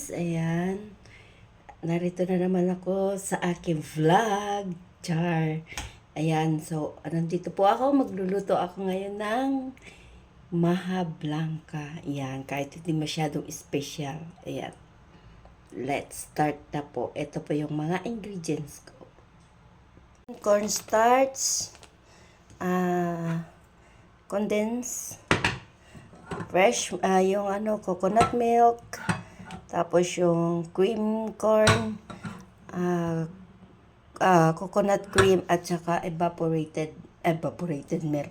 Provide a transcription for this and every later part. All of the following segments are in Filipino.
guys, ayan. Narito na naman ako sa aking vlog. Char. Ayan, so nandito po ako. Magluluto ako ngayon ng maha blanca. Ayan, kahit hindi masyadong special. Ayan. Let's start na po. Ito po yung mga ingredients ko. Cornstarch, condensed, fresh, yung coconut milk, tapos yung cream corn, coconut cream, at saka evaporated milk.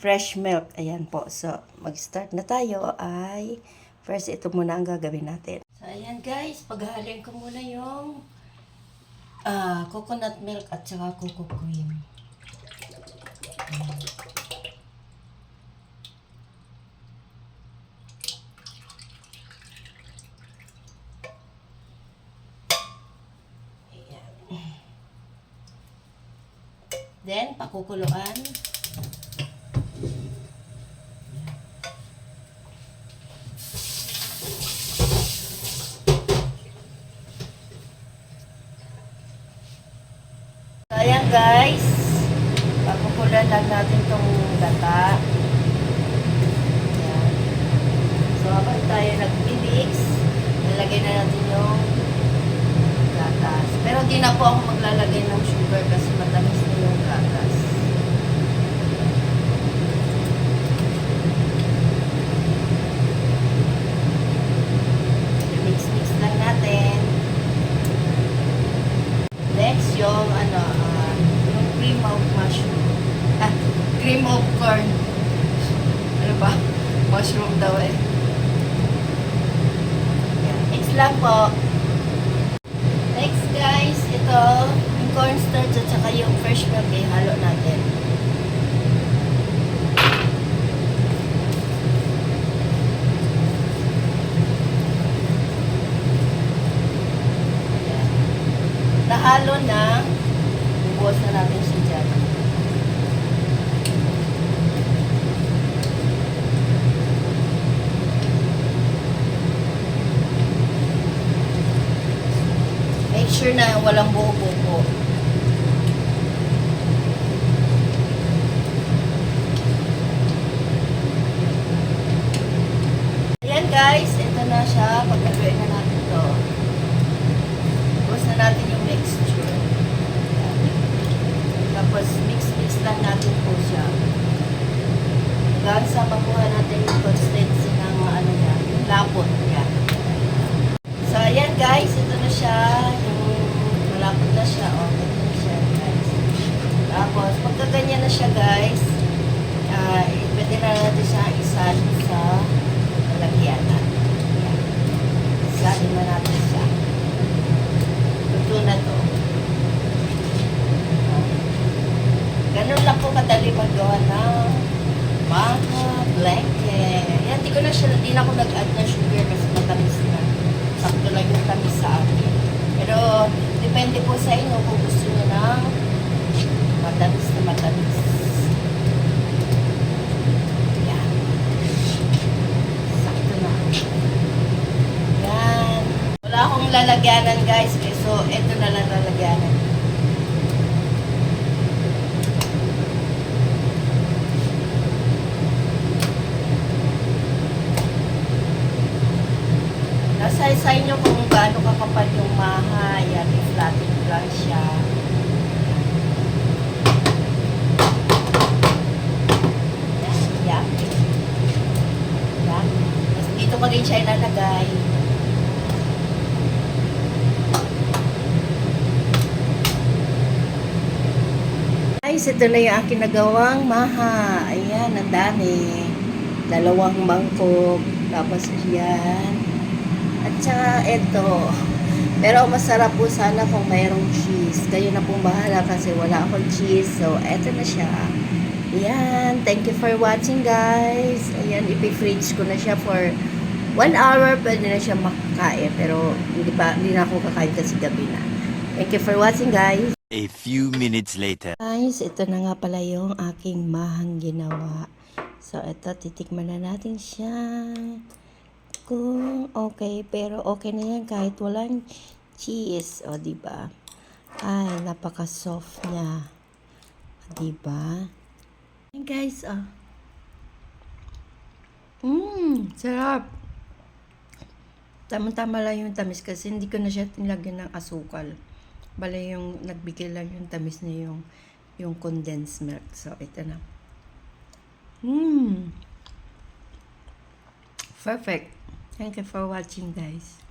Fresh milk. Ayan po. So, mag-start na tayo ay first ito muna ang gagawin natin. So, ayan guys, paghahalin ko muna yung coconut milk at saka coco cream. Then, pakukuluan. So, ayan guys. Pakukuluan lang natin itong gata. Ayan. So, habang tayo nag-mix, nilagay na natin yung gatas. Pero di na po ako maglalagay ng sugar kasi matamis na yung gatas. Mix-mix lang natin. Next, yung yung cream of mushroom. Cream of corn. Ano ba? Mushroom daw eh. Mix lang po. Next guys, ito, yung cornstarch at saka yung fresh milk ay halo natin. Ayan. Nahalo na, bubuhos na natin siya dyan. Make sure na walang buo-buo. Ayan guys, ito na siya. Pagkaluin na natin ito. Tapos na natin yung mixture. Ayan. Tapos mix-mix lang natin po siya. Hanggang sa makuha natin yung consistency ng yung lapot niya. So, ayan guys, ito na siya, yung malapot na siya, ito na siya guys. Tapos, pagka ganyan na siya guys, pwede na natin siya isalin sa lalagyan natin. Ayan. Isalin na natin siya. Luto na to. Ganun lang po kadali maggawa ng maha blanca. Ayan, di na ako nag-add ng sugar kasi matamis na. Sakto lang yung tamis sa akin. Pero, depende po sa inyo kung gusto nyo ng matamis na matamis. Yan. Sakto na. Yan. Wala akong lalagyanan guys. So, ito na lang lalagyanan. Sa inyo kung gaano kakapal yung maha, yan, i-flatten lang siya. Yan. Tapos dito ko rin siya ilalagay. Guys, ito na yung aking nagawang maha. Ayan, ang dami. 2 mangkok. Tapos yan. At saka ito. Pero masarap po sana kung mayroong cheese. Kayo na pong bahala kasi wala akong cheese. So, eto na siya. Ayan. Thank you for watching guys. Ayan, ipi-fridge ko na siya for 1 hour. Pwede na siya makakain. Pero hindi na ako kakain kasi gabi na. Thank you for watching guys. A few minutes later. Guys, ito na nga pala yung aking mahang ginawa. So, ito, titikman na natin siya. kung okay, pero okay na yan kahit walang cheese, o di ba? Ay, napaka-soft niya. Di ba? Ayan guys, sarap. Tama-tama lang yung tamis kasi hindi ko na siya nilagyan ng asukal. Bale yung nagbigay lang yung tamis na yung condensed milk. So, ito na. Perfect. Thank you for watching, guys.